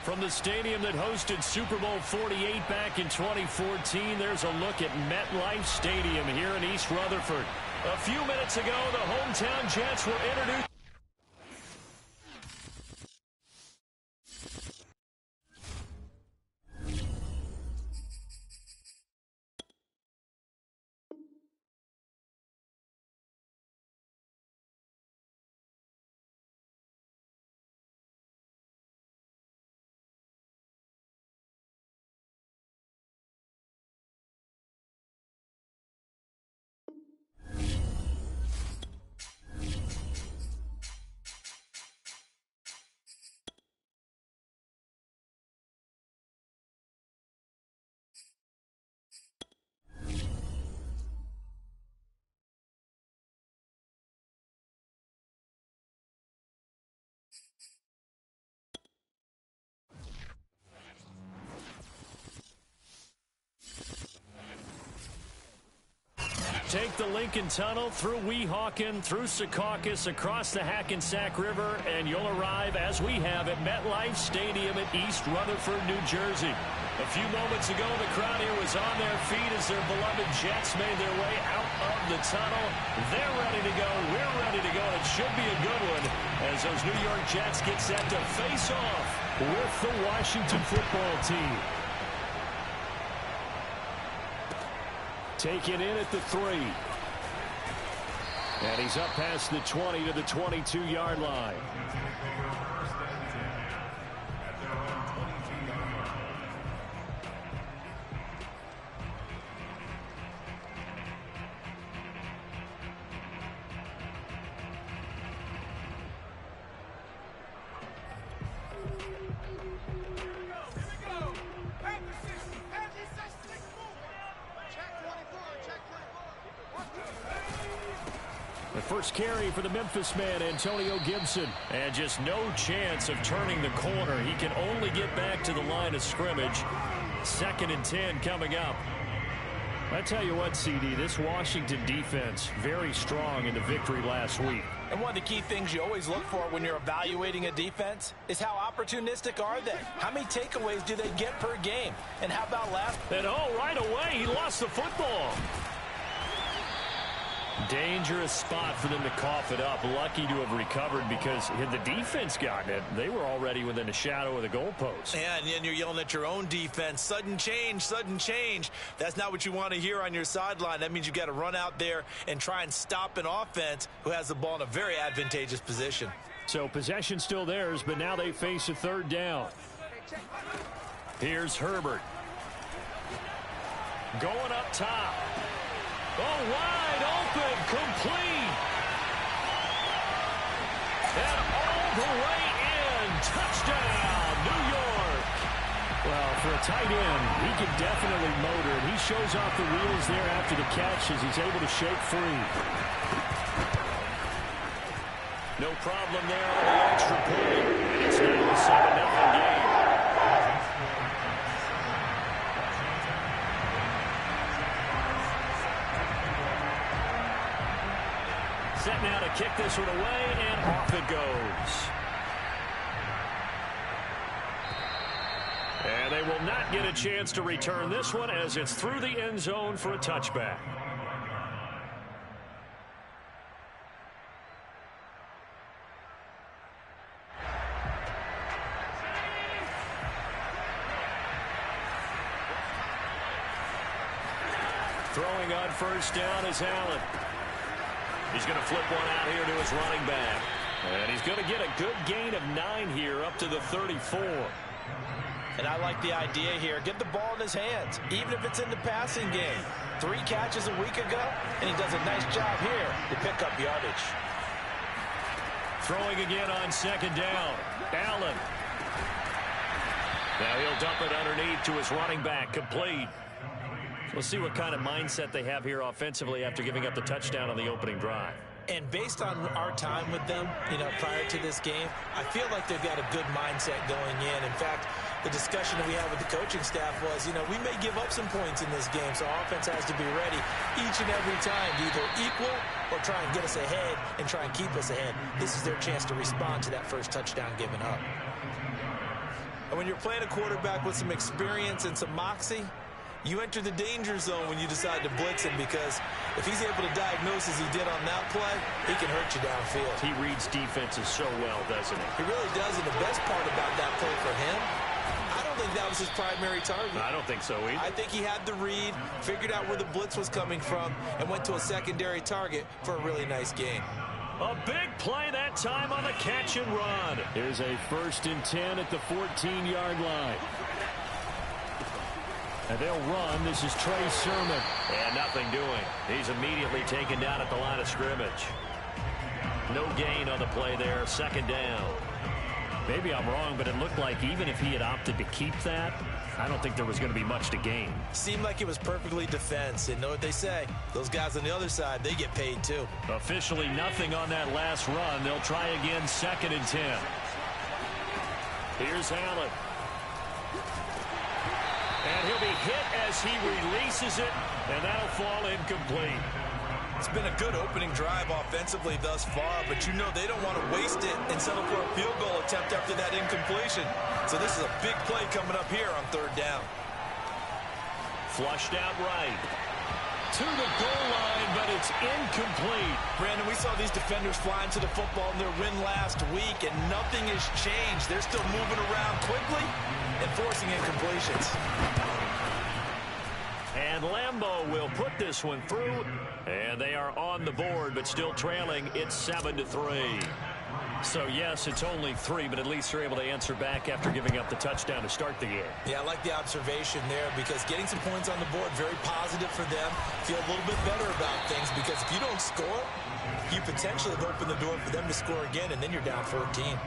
From the stadium that hosted Super Bowl 48 back in 2014, there's a look at MetLife Stadium here in East Rutherford. A few minutes ago, the hometown Jets were introduced. Take the Lincoln Tunnel through Weehawken, through Secaucus, across the Hackensack River, and you'll arrive, as we have, at MetLife Stadium at East Rutherford, New Jersey. A few moments ago, the crowd here was on their feet as their beloved Jets made their way out of the tunnel. They're ready to go. We're ready to go. It should be a good one as those New York Jets get set to face off with the Washington football team. Taken in at the 3. And he's up past the 20 to the 22-yard line. The first carry for the Memphis man, Antonio Gibson. And just no chance of turning the corner. He can only get back to the line of scrimmage. 2nd and 10 coming up. I tell you what, CD, this Washington defense, very strong in the victory last week. And one of the key things you always look for when you're evaluating a defense is how opportunistic are they? How many takeaways do they get per game? And how about last? And right away, he lost the football. Dangerous spot for them to cough it up. Lucky to have recovered because had the defense gotten it, they were already within the shadow of the goalpost. Yeah, and then you're yelling at your own defense. Sudden change, sudden change. That's not what you want to hear on your sideline. That means you got to run out there and try and stop an offense who has the ball in a very advantageous position. So possession still theirs, but now they face a 3rd down. Here's Herbert. Going up top. Oh, wide open, complete. And all the way in. Touchdown, New York. Well, for a tight end, he can definitely motor it. He shows off the wheels there after the catch as he's able to shake free. No problem there on the extra point. And it's now a 7-0 game. Set now to kick this one away, and off it goes. And they will not get a chance to return this one as it's through the end zone for a touchback. Throwing on first down is Allen. He's going to flip one out here to his running back. And he's going to get a good gain of 9 here up to the 34. And I like the idea here. Get the ball in his hands, even if it's in the passing game. 3 catches a week ago, and he does a nice job here to pick up yardage. Throwing again on 2nd down. Allen. Now he'll dump it underneath to his running back. Complete. We'll see what kind of mindset they have here offensively after giving up the touchdown on the opening drive. And based on our time with them, prior to this game, I feel like they've got a good mindset going in. In fact, the discussion that we had with the coaching staff was, we may give up some points in this game, so our offense has to be ready each and every time to either equal or try and get us ahead and try and keep us ahead. This is their chance to respond to that first touchdown given up. And when you're playing a quarterback with some experience and some moxie, you enter the danger zone when you decide to blitz him, because if he's able to diagnose as he did on that play, he can hurt you downfield. He reads defenses so well, doesn't he? He really does, and the best part about that play for him, I don't think that was his primary target. I don't think so either. I think he had the read, figured out where the blitz was coming from, and went to a secondary target for a really nice gain. A big play that time on the catch and run. Here's a 1st and 10 at the 14-yard line. And they'll run. This is Trey Sermon. And nothing doing. He's immediately taken down at the line of scrimmage. No gain on the play there. 2nd down. Maybe I'm wrong, but it looked like even if he had opted to keep that, I don't think there was going to be much to gain. Seemed like it was perfectly defense. And know what they say? Those guys on the other side, they get paid too. Officially nothing on that last run. They'll try again, 2nd and 10. Here's Allen. And he'll be hit as he releases it, and that'll fall incomplete. It's been a good opening drive offensively thus far, but you know they don't want to waste it and settle for a field goal attempt after that incompletion. So this is a big play coming up here on 3rd down. Flushed out right. To the goal line, but it's incomplete. Brandon, we saw these defenders flying to the football in their win last week, and nothing has changed. They're still moving around quickly and forcing incompletions. And Lambeau will put this one through, and they are on the board, but still trailing. It's 7-3. So, yes, it's only 3, but at least they're able to answer back after giving up the touchdown to start the game. Yeah, I like the observation there, because getting some points on the board, very positive for them. Feel a little bit better about things, because if you don't score, you potentially have opened the door for them to score again, and then you're down 14.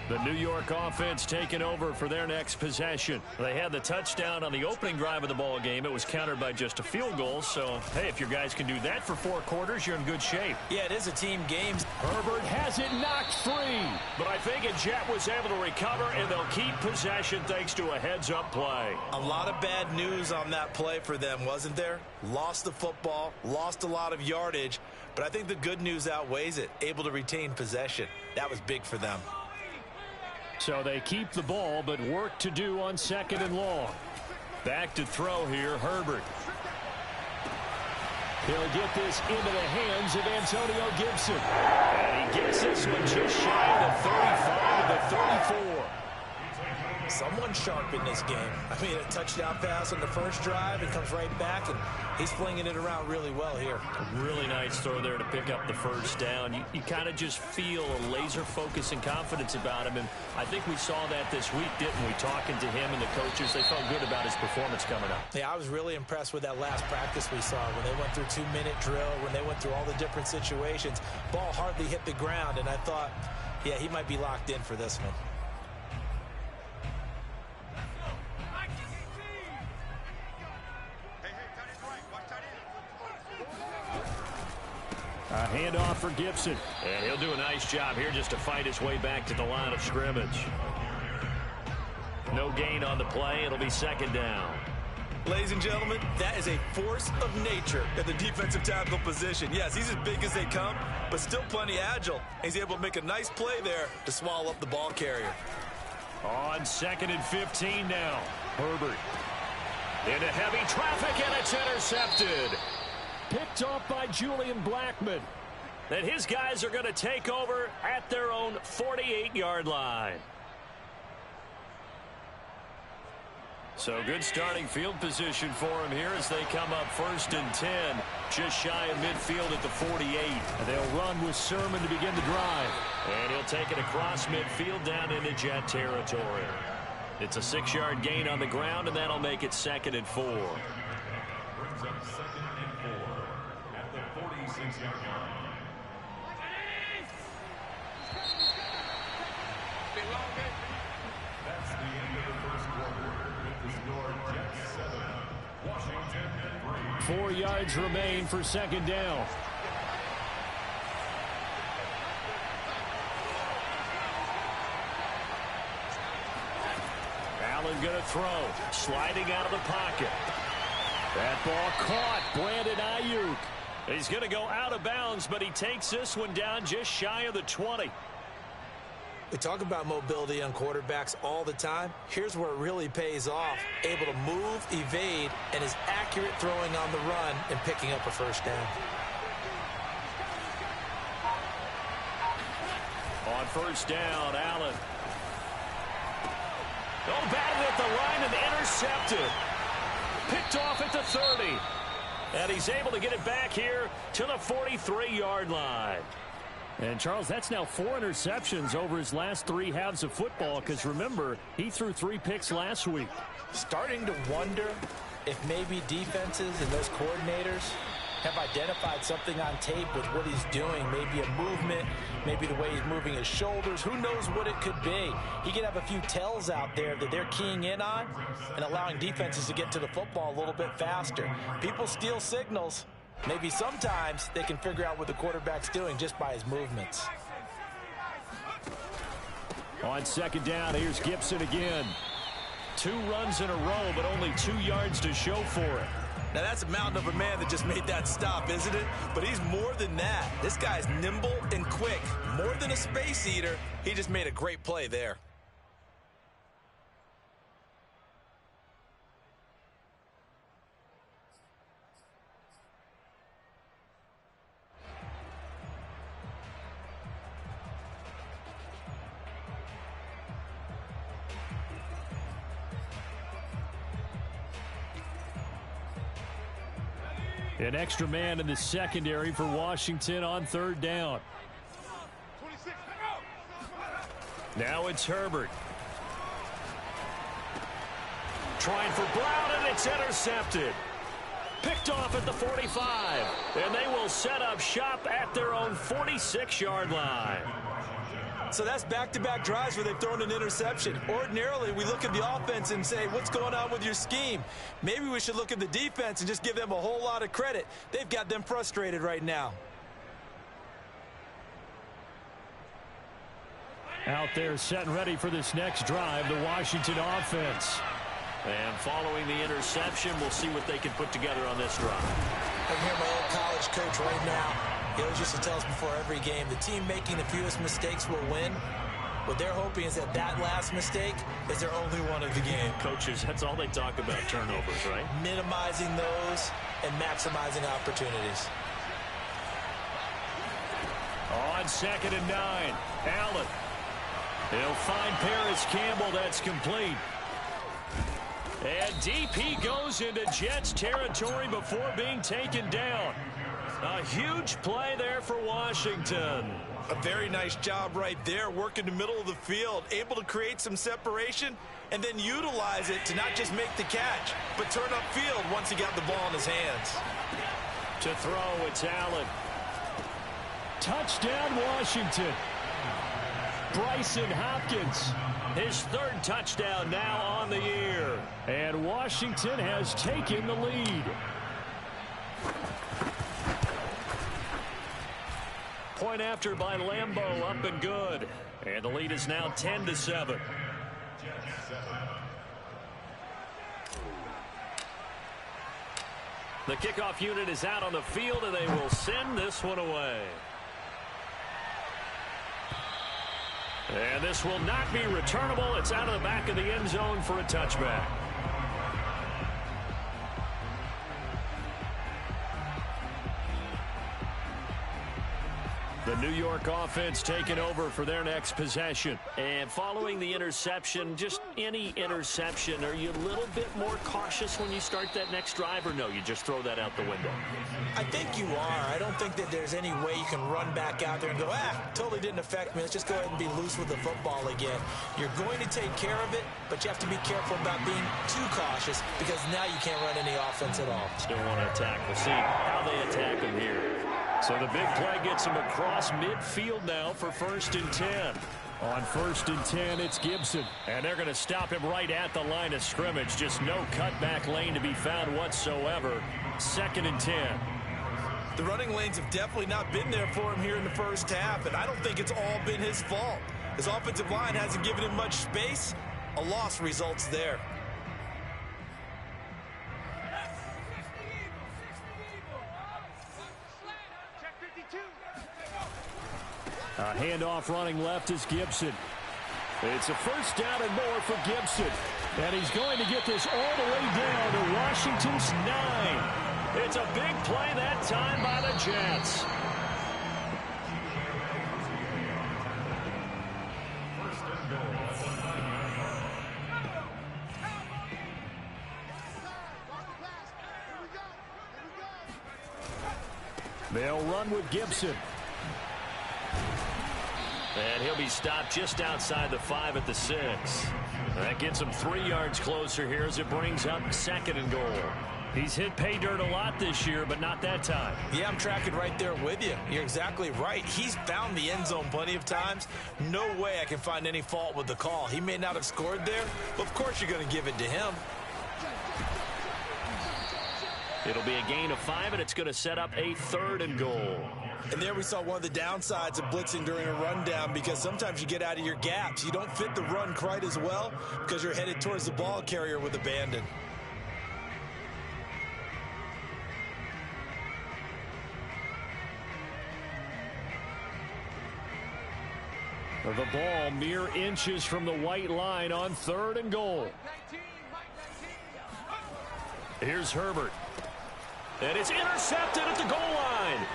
The New York offense taking over for their next possession. They had the touchdown on the opening drive of the ball game. It was countered by just a field goal. So, hey, if your guys can do that for 4 quarters, you're in good shape. Yeah, it is a team game. Herbert has it knocked free. But I think Jet was able to recover, and they'll keep possession thanks to a heads-up play. A lot of bad news on that play for them, wasn't there? Lost the football, lost a lot of yardage. But I think the good news outweighs it. Able to retain possession. That was big for them. So they keep the ball, but work to do on 2nd and long. Back to throw here, Herbert. He'll get this into the hands of Antonio Gibson. And he gets this one just shy of the 35 to the 34. Someone sharp in this game. I mean, a touchdown pass on the first drive and comes right back, and he's flinging it around really well here. Really nice throw there to pick up the 1st down. You kind of just feel a laser focus and confidence about him, and I think we saw that this week, didn't we? Talking to him and the coaches, they felt good about his performance coming up. Yeah, I was really impressed with that last practice we saw when they went through 2-minute drill, when they went through all the different situations. Ball hardly hit the ground, and I thought, yeah, he might be locked in for this one. A handoff for Gibson. And he'll do a nice job here just to fight his way back to the line of scrimmage. No gain on the play. It'll be 2nd down. Ladies and gentlemen, that is a force of nature at the defensive tackle position. Yes, he's as big as they come, but still plenty agile. He's able to make a nice play there to swallow up the ball carrier. On 2nd and 15 now. Herbert into heavy traffic, and it's intercepted. Picked off by Julian Blackman. And his guys are going to take over at their own 48-yard line. So good starting field position for him here as they come up 1st and 10. Just shy of midfield at the 48. And they'll run with Sermon to begin the drive. And he'll take it across midfield down into Jet territory. It's a 6-yard gain on the ground, and that'll make it 2nd and 4. That's the end of the first quarter with the score Jets 7, Washington 3. 4 yards remain for 2nd down. Allen going to throw. Sliding out of the pocket. That ball caught. Brandon Ayuk. He's going to go out of bounds, but he takes this one down just shy of the 20. We talk about mobility on quarterbacks all the time. Here's where it really pays off. Able to move, evade, and is accurate throwing on the run and picking up a first down. On first down, Allen. Oh, batted at the line and intercepted. Picked off at the 30. And he's able to get it back here to the 43-yard line. And, Charles, that's now 4 interceptions over his last 3 halves of football because, remember, he threw 3 picks last week. Starting to wonder if maybe defenses and those coordinators have identified something on tape with what he's doing. Maybe a movement, maybe the way he's moving his shoulders. Who knows what it could be? He could have a few tells out there that they're keying in on and allowing defenses to get to the football a little bit faster. People steal signals. Maybe sometimes they can figure out what the quarterback's doing just by his movements. On second down, here's Gibson again. 2 runs in a row, but only 2 yards to show for it. Now, that's a mountain of a man that just made that stop, isn't it? But he's more than that. This guy's nimble and quick. More than a space eater, he just made a great play there. An extra man in the secondary for Washington on third down. Now it's Herbert. Trying for Brown, and it's intercepted. Picked off at the 45. And they will set up shop at their own 46-yard line. So that's back-to-back drives where they've thrown an interception. Ordinarily, we look at the offense and say, what's going on with your scheme? Maybe we should look at the defense and just give them a whole lot of credit. They've got them frustrated right now. Out there set and ready for this next drive, the Washington offense. And following the interception, we'll see what they can put together on this drive. I hear my old college coach right now. He always used to tell us before every game, the team making the fewest mistakes will win. What they're hoping is that last mistake is their only one of the game. Coaches, that's all they talk about, turnovers, right? Minimizing those and maximizing opportunities. On second and 9, Allen. He'll find Paris Campbell. That's complete. And deep he goes into Jets territory before being taken down. A huge play there for Washington. A very nice job right there, working the middle of the field, able to create some separation and then utilize it to not just make the catch, but turn upfield once he got the ball in his hands. To throw, it's Allen. Touchdown, Washington. Bryson Hopkins, his 3rd touchdown now on the year. And Washington has taken the lead. Point after by Lambeau, up and good. And the lead is now 10-7. The kickoff unit is out on the field, and they will send this one away. And this will not be returnable. It's out of the back of the end zone for a touchback. The New York offense taking over for their next possession. And following the interception, just any interception, are you a little bit more cautious when you start that next drive, or no, you just throw that out the window? I think you are. I don't think that there's any way you can run back out there and go, totally didn't affect me. Let's just go ahead and be loose with the football again. You're going to take care of it, but you have to be careful about being too cautious because now you can't run any offense at all. Still want to attack. We'll see how they attack him here. So the big play gets him across midfield now for 1st and 10. On 1st and 10, it's Gibson. And they're going to stop him right at the line of scrimmage. Just no cutback lane to be found whatsoever. 2nd and 10. The running lanes have definitely not been there for him here in the first half, and I don't think it's all been his fault. His offensive line hasn't given him much space, a loss results there. A handoff running left is Gibson. It's a first down and more for Gibson. And he's going to get this all the way down to Washington's 9. It's a big play that time by the Jets. They'll run with Gibson. And he'll be stopped just outside the 5 at the 6. That gets him 3 yards closer here as it brings up 2nd and goal. He's hit pay dirt a lot this year, but not that time. Yeah, I'm tracking right there with you. You're exactly right. He's found the end zone plenty of times. No way I can find any fault with the call. He may not have scored there, but of course you're going to give it to him. It'll be a gain of 5, and it's going to set up a 3rd and goal. And there we saw one of the downsides of blitzing during a rundown, because sometimes you get out of your gaps. You don't fit the run quite as well because you're headed towards the ball carrier with abandon. The ball mere inches from the white line on 3rd and goal. Here's Herbert. And it's intercepted at the goal line.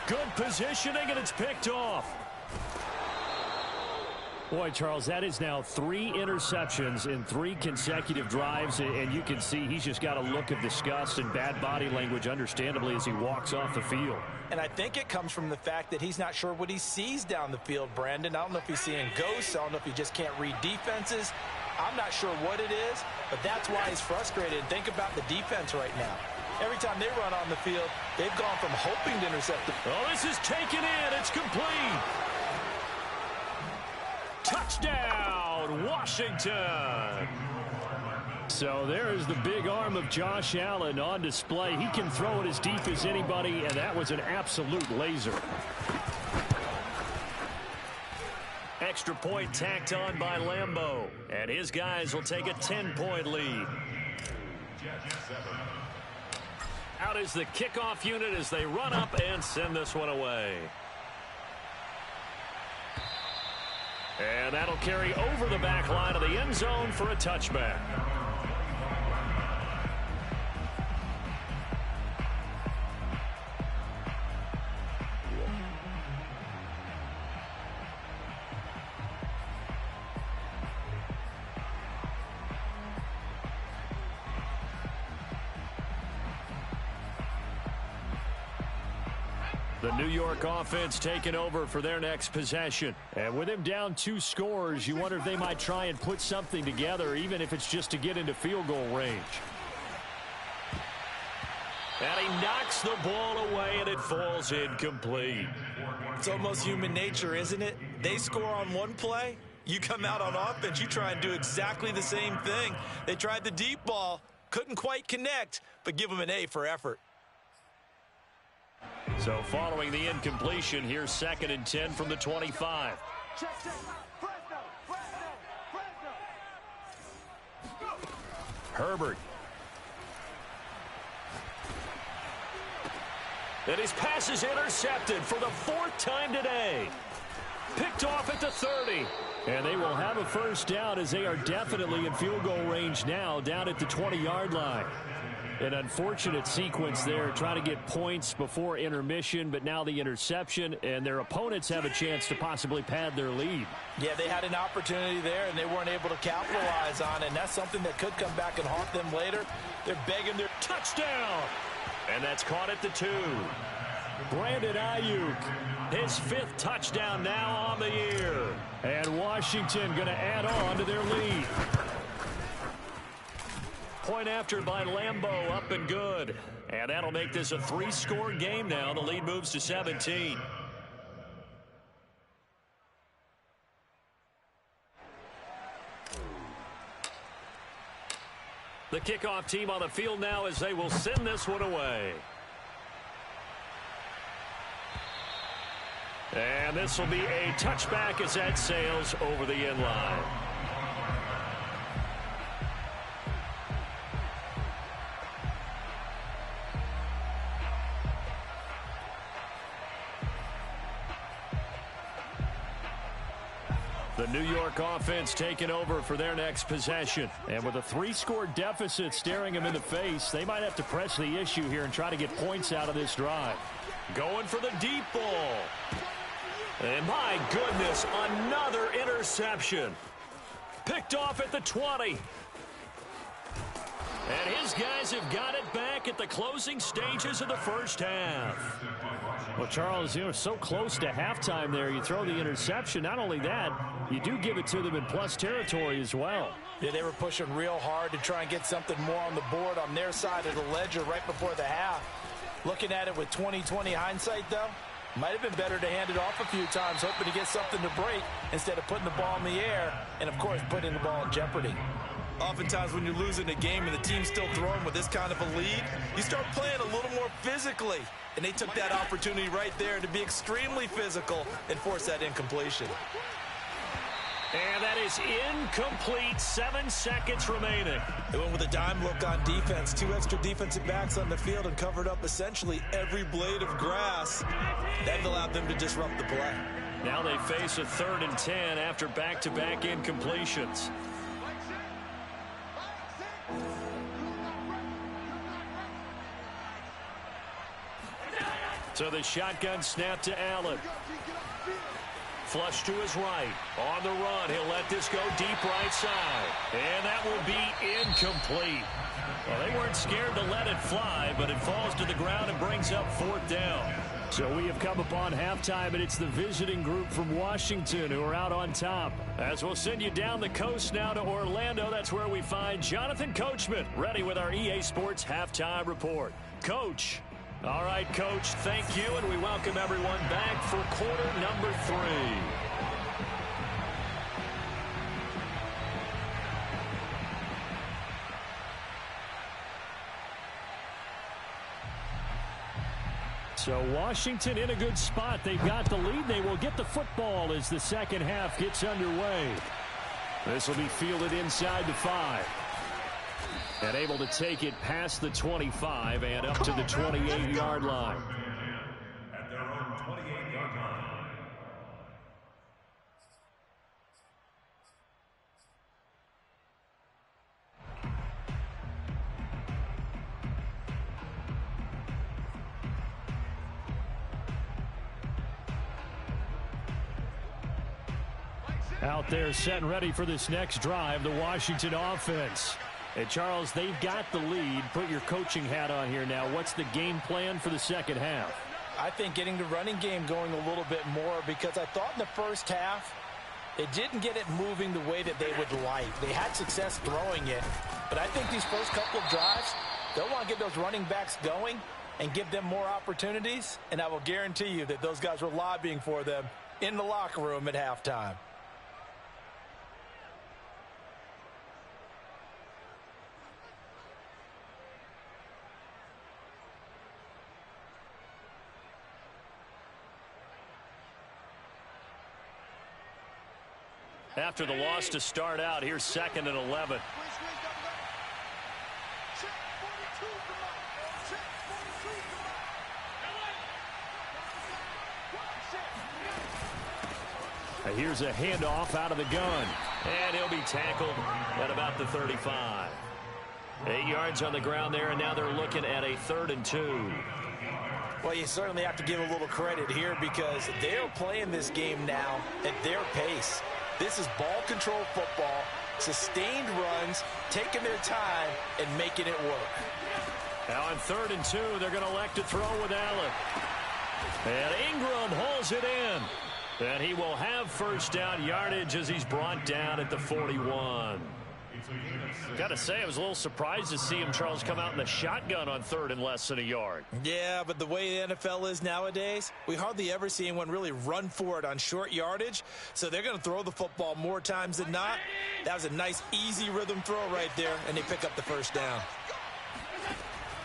Good positioning, and it's picked off. Boy, Charles, that is now 3 interceptions in 3 consecutive drives, and you can see he's just got a look of disgust and bad body language, understandably, as he walks off the field. And I think it comes from the fact that he's not sure what he sees down the field, Brandon. I don't know if he's seeing ghosts. I don't know if he just can't read defenses. I'm not sure what it is, but that's why he's frustrated. And think about the defense right now. Every time they run on the field, they've gone from hoping to intercept the... Oh, this is taken in. It's complete. Touchdown, Washington. So there's the big arm of Josh Allen on display. He can throw it as deep as anybody, and that was an absolute laser. Extra point tacked on by Lambeau, and his guys will take a 10-point lead. Out is the kickoff unit as they run up and send this one away. And that'll carry over the back line of the end zone for a touchback. The New York offense taking over for their next possession. And with him down 2 scores, you wonder if they might try and put something together, even if it's just to get into field goal range. And he knocks the ball away, and it falls incomplete. It's almost human nature, isn't it? They score on one play. You come out on offense, you try and do exactly the same thing. They tried the deep ball, couldn't quite connect, but give them an A for effort. So following the incompletion, here's 2nd and 10 from the 25. Herbert. And his pass is intercepted for the 4th time today. Picked off at the 30. And they will have a first down as they are definitely in field goal range now, down at the 20-yard line. An unfortunate sequence there, trying to get points before intermission, but now the interception, and their opponents have a chance to possibly pad their lead. Yeah, they had an opportunity there, and they weren't able to capitalize on it, and that's something that could come back and haunt them later. They're begging their touchdown. And that's caught at the 2. Brandon Ayuk, his 5th touchdown now on the year. And Washington going to add on to their lead. Point after by Lambeau, up and good. And that'll make this a 3-score game now. The lead moves to 17. The kickoff team on the field now as they will send this one away. And this will be a touchback as that sails over the end line. New York offense taking over for their next possession. And with a 3-score deficit staring them in the face, they might have to press the issue here and try to get points out of this drive. Going for the deep ball. And my goodness, another interception. Picked off at the 20. And his guys have got it back at the closing stages of the first half. Well, Charles, you know, so close to halftime there. You throw the interception. Not only that, you do give it to them in plus territory as well. Yeah, they were pushing real hard to try and get something more on the board on their side of the ledger right before the half. Looking at it with 20/20 hindsight, though, might have been better to hand it off a few times, hoping to get something to break instead of putting the ball in the air and, of course, putting the ball in jeopardy. Oftentimes when you're losing a game and the team's still throwing with this kind of a lead, you start playing a little more physically. And they took that opportunity right there to be extremely physical and force that incompletion. And that is incomplete. 7 seconds remaining. They went with a dime look on defense. 2 extra defensive backs on the field and covered up essentially every blade of grass. That allowed them to disrupt the play. Now they face a 3rd and 10 after back-to-back incompletions. So the shotgun snap to Allen. Flush to his right. On the run. He'll let this go deep right side. And that will be incomplete. Well, they weren't scared to let it fly, but it falls to the ground and brings up 4th down. So we have come upon halftime, and it's the visiting group from Washington who are out on top. As we'll send you down the coast now to Orlando, that's where we find Jonathan Coachman, ready with our EA Sports Halftime Report. Coach. All right, Coach, thank you, and we welcome everyone back for quarter number 3. So Washington in a good spot. They've got the lead. They will get the football as the second half gets underway. This will be fielded inside the 5. And able to take it past the 25 and up to the 28-yard line. At their own 28-yard line. Out there set and ready for this next drive, the Washington offense. And, Charles, they've got the lead. Put your coaching hat on here now. What's the game plan for the second half? I think getting the running game going a little bit more, because I thought in the first half it didn't get it moving the way that they would like. They had success throwing it, but I think these first couple of drives, they'll want to get those running backs going and give them more opportunities, and I will guarantee you that those guys were lobbying for them in the locker room at halftime. After the loss to start out, here's 2nd and 11. Here's a handoff out of the gun. And he'll be tackled at about the 35. 8 yards on the ground there, and now they're looking at a 3rd and 2. Well, you certainly have to give a little credit here because they're playing this game now at their pace. This is ball control football, sustained runs, taking their time, and making it work. Now on 3rd and 2, they're going to elect to throw with Allen. And Ingram hauls it in. And he will have first down yardage as he's brought down at the 41. Got to say, I was a little surprised to see him, Charles, come out in the shotgun on 3rd and less than a yard. Yeah, but the way the NFL is nowadays, we hardly ever see anyone really run for it on short yardage. So they're going to throw the football more times than not. That was a nice, easy rhythm throw right there, and they pick up the first down.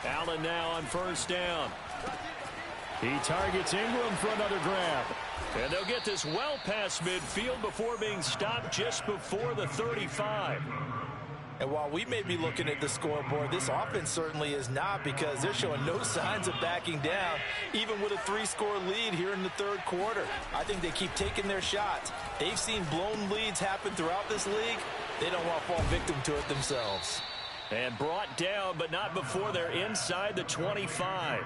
Allen now on first down. He targets Ingram for another grab. And they'll get this well past midfield before being stopped just before the 35. And while we may be looking at the scoreboard, this offense certainly is not, because they're showing no signs of backing down, even with a 3-score lead here in the third quarter. I think they keep taking their shots. They've seen blown leads happen throughout this league. They don't want to fall victim to it themselves. And brought down, but not before they're inside the 25.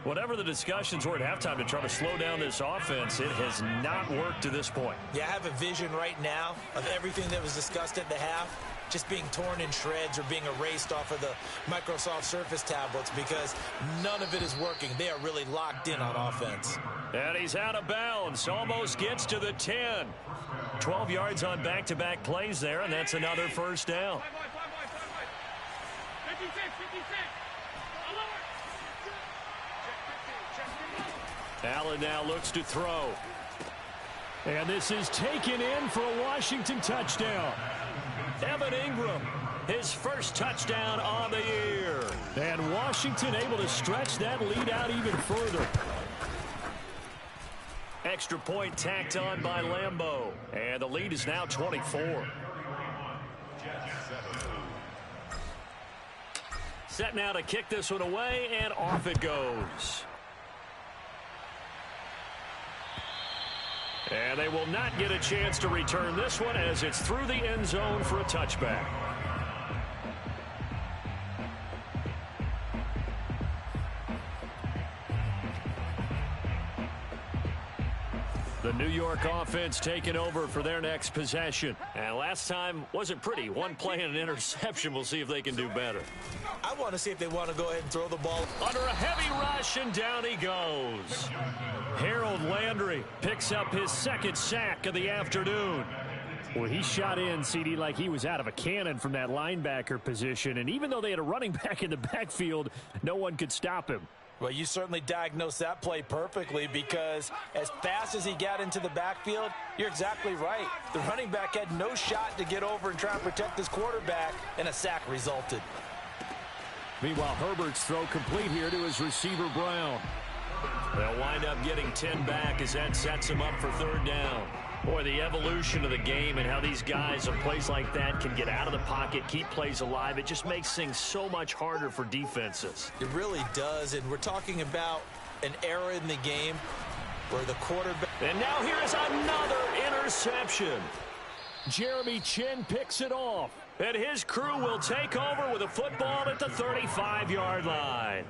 Whatever the discussions were at halftime to try to slow down this offense, it has not worked to this point. Yeah, I have a vision right now of everything that was discussed at the half just being torn in shreds or being erased off of the Microsoft Surface tablets, because none of it is working. They are really locked in on offense. And he's out of bounds. Almost gets to the 10. 12 yards on back-to-back plays there, and that's another first down. Allen now looks to throw. And this is taken in for a Washington touchdown. Evan Ingram, his first touchdown on the year. And Washington able to stretch that lead out even further. Extra point tacked on by Lambeau. And the lead is now 24. Set now to kick this one away, and off it goes. And they will not get a chance to return this one, as it's through the end zone for a touchback. The New York offense taking over for their next possession. And last time wasn't pretty. One play and an interception. We'll see if they can do better. I want to see if they want to go ahead and throw the ball. Under a heavy rush, and down he goes. Harold Landry picks up his second sack of the afternoon. Well, he shot in, CD, like he was out of a cannon from that linebacker position. And even though they had a running back in the backfield, no one could stop him. Well, you certainly diagnosed that play perfectly, because as fast as he got into the backfield, you're exactly right. The running back had no shot to get over and try and protect his quarterback, and a sack resulted. Meanwhile, Herbert's throw complete here to his receiver, Brown. They'll wind up getting 10 back as that sets him up for third down. Boy, the evolution of the game and how these guys on plays like that can get out of the pocket, keep plays alive, it just makes things so much harder for defenses. It really does, and we're talking about an era in the game where the quarterback... And now here's another interception. Jeremy Chin picks it off, and his crew will take over with a football at the 35-yard line.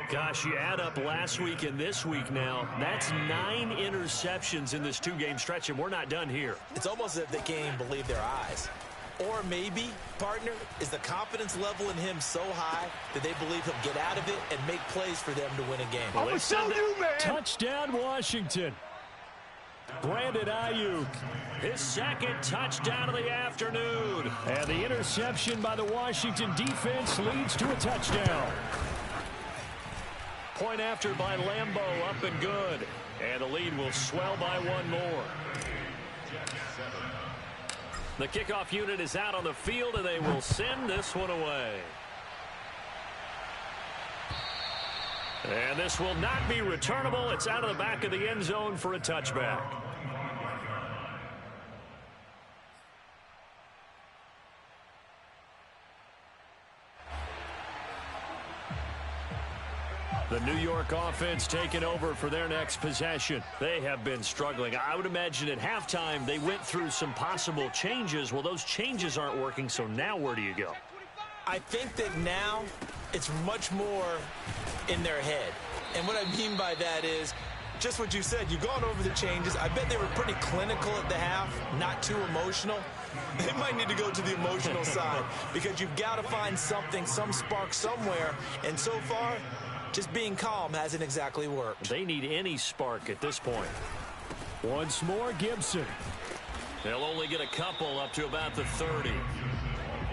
Gosh, you add up last week and this week now, that's 9 interceptions in this 2-game stretch, and we're not done here. It's almost as if they can't even believe their eyes. Or maybe, partner, is the confidence level in him so high that they believe he'll get out of it and make plays for them to win a game. Well, touchdown, Washington. Brandon Ayuk, his second touchdown of the afternoon. And the interception by the Washington defense leads to a touchdown. Point after by Lambeau, up and good. And the lead will swell by one more. The kickoff unit is out on the field, and they will send this one away. And this will not be returnable. It's out of the back of the end zone for a touchback. The New York offense taking over for their next possession. They have been struggling. I would imagine at halftime they went through some possible changes. Well, those changes aren't working, so now where do you go? I think that now it's much more in their head. And what I mean by that is just what you said. You've gone over the changes. I bet they were pretty clinical at the half, not too emotional. They might need to go to the emotional side, because you've got to find something, some spark somewhere. And so far, just being calm hasn't exactly worked. They need any spark at this point. Once more, Gibson. They'll only get a couple up to about the 30.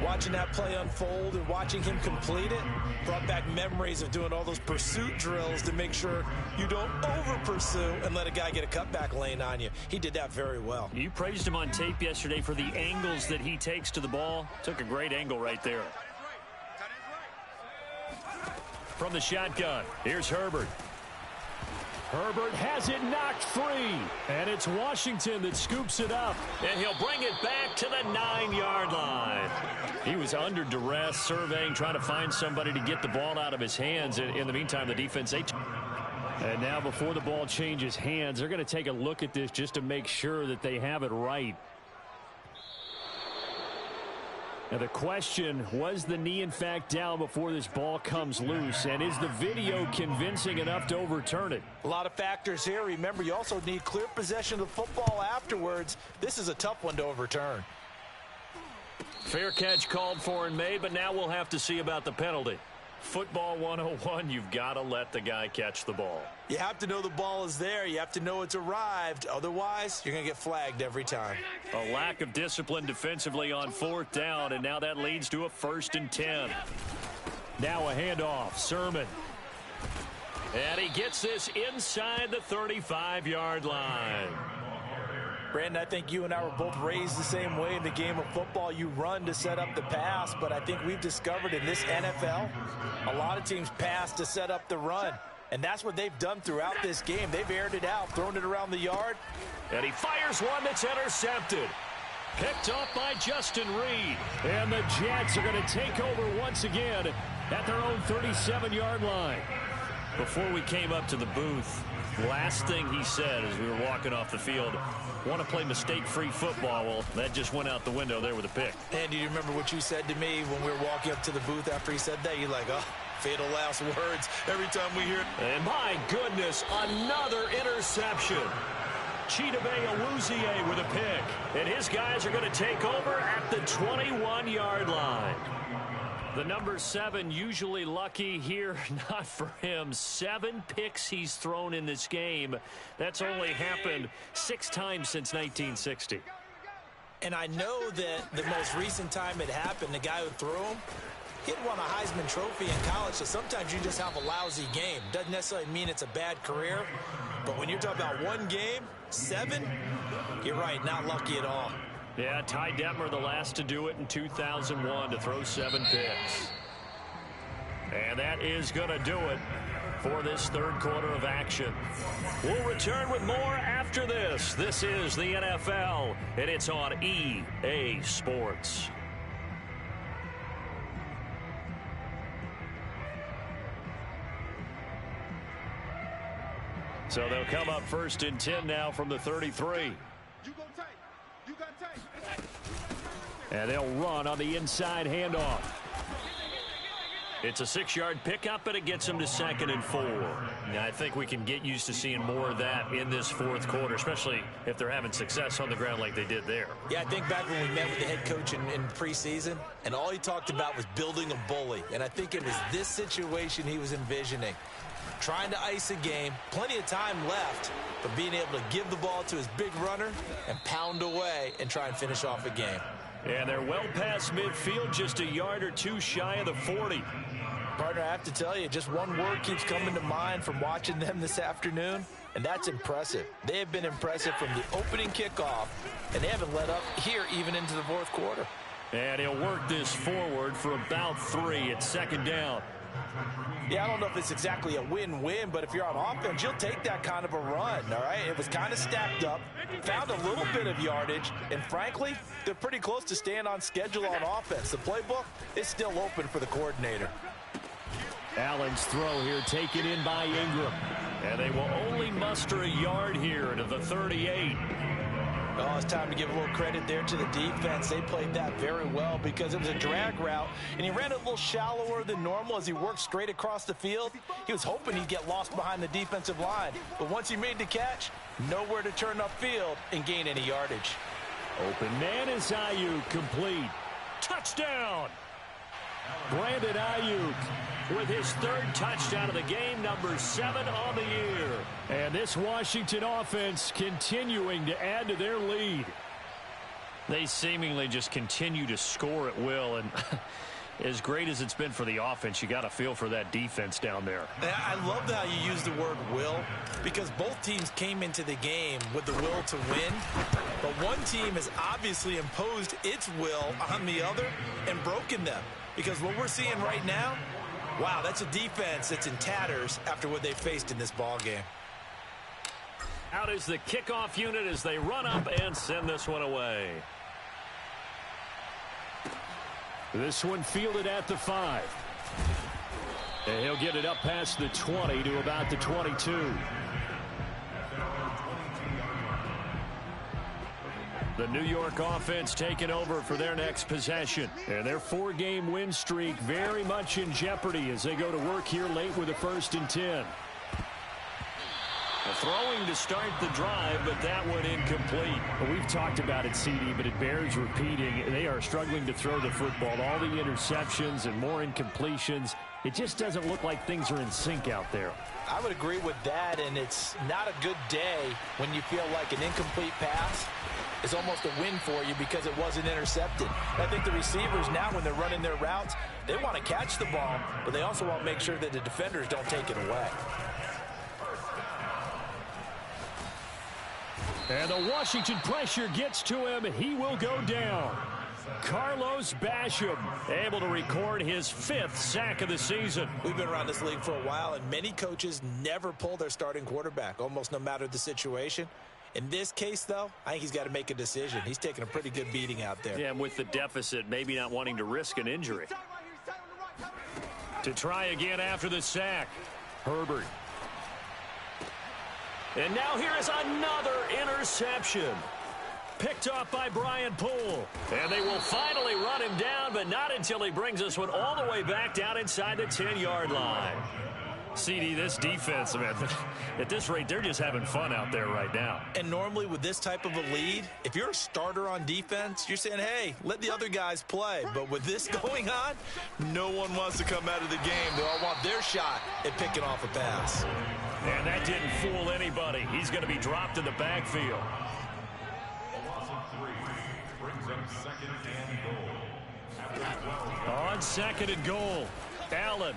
Watching that play unfold and watching him complete it brought back memories of doing all those pursuit drills to make sure you don't over-pursue and let a guy get a cutback lane on you. He did that very well. You praised him on tape yesterday for the angles that he takes to the ball. Took a great angle right there. From the shotgun, here's Herbert. Herbert has it knocked free, and it's Washington that scoops it up, and he'll bring it back to the 9-yard line. He was under duress, surveying, trying to find somebody to get the ball out of his hands. In the meantime, the defense, and now before the ball changes hands, they're going to take a look at this just to make sure that they have it right. Now the question, was the knee in fact down before this ball comes loose? And is the video convincing enough to overturn it? A lot of factors here. Remember, you also need clear possession of the football afterwards. This is a tough one to overturn. Fair catch called for and made, but now we'll have to see about the penalty. Football 101, you've got to let the guy catch the ball. You have to know the ball is there. You have to know it's arrived. Otherwise, you're going to get flagged every time. A lack of discipline defensively on 4th down, and now that leads to a 1st and 10. Now a handoff, Sermon. And he gets this inside the 35-yard line. Brandon, I think you and I were both raised the same way in the game of football. You run to set up the pass, but I think we've discovered in this NFL, a lot of teams pass to set up the run. And that's what they've done throughout this game. They've aired it out, thrown it around the yard. And he fires one that's intercepted. Picked off by Justin Reed. And the Jets are going to take over once again at their own 37-yard line. Before we came up to the booth, last thing he said as we were walking off the field, want to play mistake-free football. Well, that just went out the window there with a pick. And do you remember what you said to me when we were walking up to the booth after he said that? You're like, oh, fatal last words every time we hear it. And my goodness, another interception. Chidobe Awuzie with a pick. And his guys are going to take over at the 21-yard line. The number 7 usually lucky here, not for him. 7 picks he's thrown in this game. That's only happened 6 times since 1960. And I know that the most recent time it happened, the guy who threw him, he had won a Heisman Trophy in college, so sometimes you just have a lousy game. Doesn't necessarily mean it's a bad career, but when you're talking about one game, 7, you're right, not lucky at all. Yeah, Ty Detmer, the last to do it in 2001, to throw 7 picks. And that is going to do it for this 3rd quarter of action. We'll return with more after this. This is the NFL, and it's on EA Sports. So they'll come up 1st and 10 now from the 33. And they'll run on the inside handoff. It's a 6-yard pickup, but it them to 2nd and 4. Now, I think we can get used to seeing more of that in this 4th quarter, especially if they're having success on the ground like they did there. Yeah, I think back when we met with the head coach in preseason, and all he talked about was building a bully. And I think it was this situation he was envisioning. Trying to ice a game, plenty of time left, but being able to give the ball to his big runner and pound away and try and finish off a game. And they're well past midfield, just a yard or 2 shy of the 40. Partner, I have to tell you, just one word keeps coming to mind from watching them this afternoon, and that's impressive. They have been impressive from the opening kickoff, and they haven't let up here even into the 4th quarter. And he'll work this forward for about 3 at 2nd down. Yeah, I don't know if it's exactly a win-win, but if you're on offense, you'll take that kind of a run, all right? It was kind of stacked up, found a little bit of yardage, and frankly, they're pretty close to staying on schedule on offense. The playbook is still open for the coordinator. Allen's throw here taken in by Ingram. And they will only muster a yard here to the 38. Oh, it's time to give a little credit there to the defense. They played that very well because it was a drag route, and he ran it a little shallower than normal as he worked straight across the field. He was hoping he'd get lost behind the defensive line, but once he made the catch, nowhere to turn upfield and gain any yardage. Open man is Ayuk, complete. Touchdown! Brandon Ayuk with his 3rd touchdown of the game, number 7 on the year. And this Washington offense continuing to add to their lead. They seemingly just continue to score at will, and as great as it's been for the offense, you got to feel for that defense down there. I love how you use the word will, because both teams came into the game with the will to win, but one team has obviously imposed its will on the other and broken them. Because what we're seeing right now, wow, that's a defense that's in tatters after what they faced in this ball game. Out is the kickoff unit as they run up and send this one away. This one fielded at the 5. And he'll get it up past the 20 to about the 22. The New York offense taking over for their next possession. And their 4-game win streak very much in jeopardy as they go to work here late with a 1st and 10. Throwing to start the drive, but that one incomplete. Well, we've talked about it, CD, but it bears repeating. They are struggling to throw the football. All the interceptions and more incompletions. It just doesn't look like things are in sync out there. I would agree with that, and it's not a good day when you feel like an incomplete pass is almost a win for you because it wasn't intercepted. I think the receivers now, when they're running their routes, they want to catch the ball, but they also want to make sure that the defenders don't take it away. And the Washington pressure gets to him. He will go down. Carlos Basham able to record his 5th sack of the season. We've been around this league for a while, and many coaches never pull their starting quarterback, almost no matter the situation. In this case, though, I think he's got to make a decision. He's taking a pretty good beating out there. Yeah, and with the deficit, maybe not wanting to risk an injury. To try again after the sack, Herbert. And now here is another interception. Picked off by Brian Poole. And they will finally run him down, but not until he brings this one all the way back down inside the 10-yard line. CD, this defense, man, at this rate, they're just having fun out there right now. And normally with this type of a lead, if you're a starter on defense, you're saying, hey, let the other guys play. But with this going on, no one wants to come out of the game. They all want their shot at picking off a pass. And that didn't fool anybody. He's going to be dropped in the backfield. On 2nd and goal, Allen.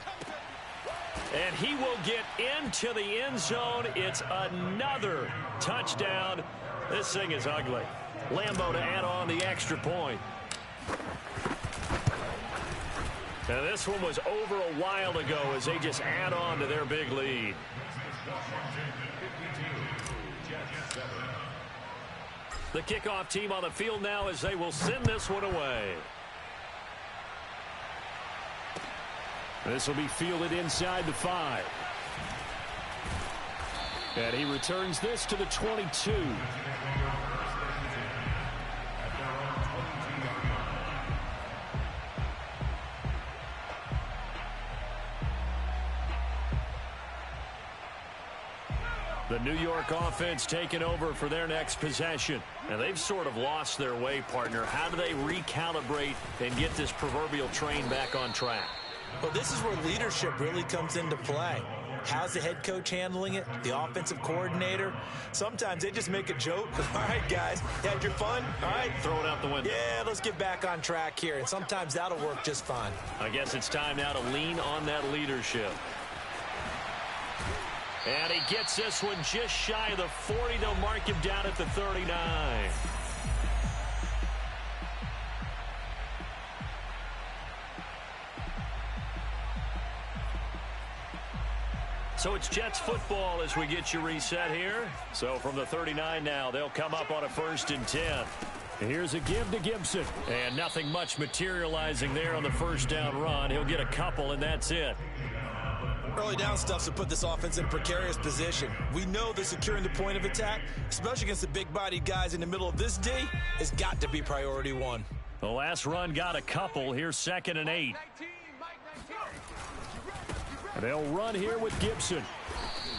And he will get into the end zone. It's another touchdown. This thing is ugly. Lambo to add on the extra point. Now this one was over a while ago as they just add on to their big lead. The kickoff team on the field now as they will send this one away. This will be fielded inside the 5. And he returns this to the 22. The New York offense taking over for their next possession. And they've sort of lost their way, partner. How do they recalibrate and get this proverbial train back on track? Well, this is where leadership really comes into play. How's the head coach handling it? The offensive coordinator? Sometimes they just make a joke. All right, guys, you had your fun? All right. Throw it out the window. Yeah, let's get back on track here. And sometimes that'll work just fine. I guess it's time now to lean on that leadership. And he gets this one just shy of the 40. They'll mark him down at the 39. So it's Jets football as we get you reset here. So from the 39 now, they'll come up on a 1st and 10. Here's a give to Gibson. And nothing much materializing there on the 1st down run. He'll get a couple, and that's it. Early down stuff to put this offense in a precarious position. We know that securing the point of attack, especially against the big-bodied guys in the middle of this D, has got to be priority 1. The last run got a couple. Here's 2nd and 8. They'll run here with Gibson.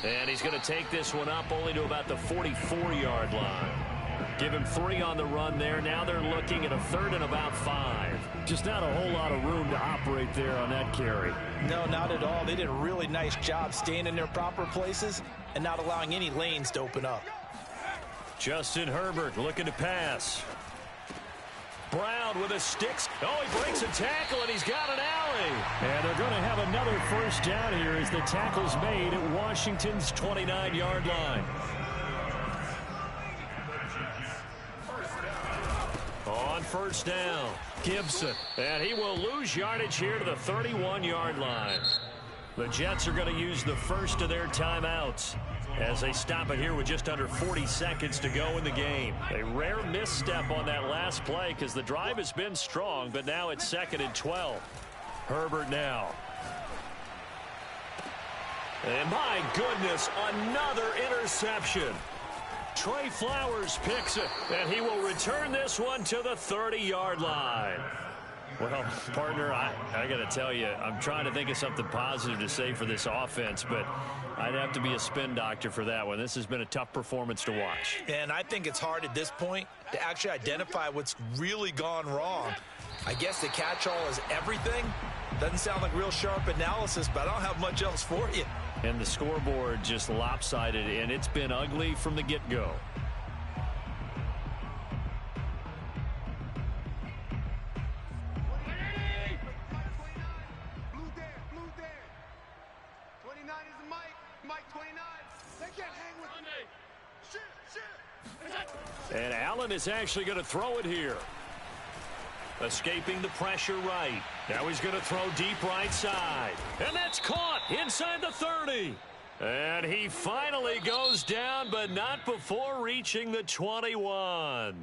And he's going to take this one up only to about the 44-yard line. Give him 3 on the run there. Now they're looking at a 3rd and about 5. Just not a whole lot of room to operate there on that carry. No, not at all. They did a really nice job staying in their proper places and not allowing any lanes to open up. Justin Herbert looking to pass. Brown with a stick. Oh, he breaks a tackle, and he's got an alley. And they're going to have another 1st down here as the tackle's made at Washington's 29-yard line. On 1st down, Gibson. And he will lose yardage here to the 31-yard line. The Jets are going to use the first of their timeouts as they stop it here with just under 40 seconds to go in the game. A rare misstep on that last play because the drive has been strong, but now it's 2nd and 12. Herbert now. And my goodness, another interception. Trey Flowers picks it, and he will return this one to the 30-yard line. Well, partner, I got to tell you, I'm trying to think of something positive to say for this offense, but I'd have to be a spin doctor for that one. This has been a tough performance to watch. And I think it's hard at this point to actually identify what's really gone wrong. I guess the catch-all is everything. Doesn't sound like real sharp analysis, but I don't have much else for you. And the scoreboard just lopsided, and it's been ugly from the get-go. And Allen is actually going to throw it here. Escaping the pressure right. Now he's going to throw deep right side. And that's caught inside the 30. And he finally goes down, but not before reaching the 21.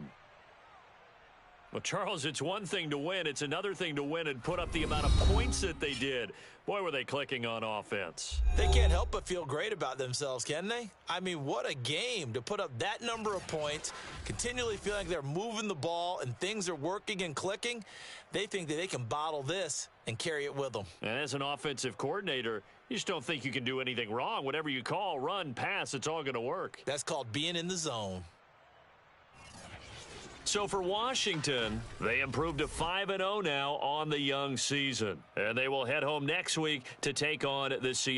Well, Charles, it's one thing to win. It's another thing to win and put up the amount of points that they did. Boy, were they clicking on offense. They can't help but feel great about themselves, can they? I mean, what a game to put up that number of points, continually feeling like they're moving the ball and things are working and clicking. They think that they can bottle this and carry it with them. And as an offensive coordinator, you just don't think you can do anything wrong. Whatever you call, run, pass, it's all going to work. That's called being in the zone. So for Washington, they improved to 5-0 now on the young season. And they will head home next week to take on the Seattle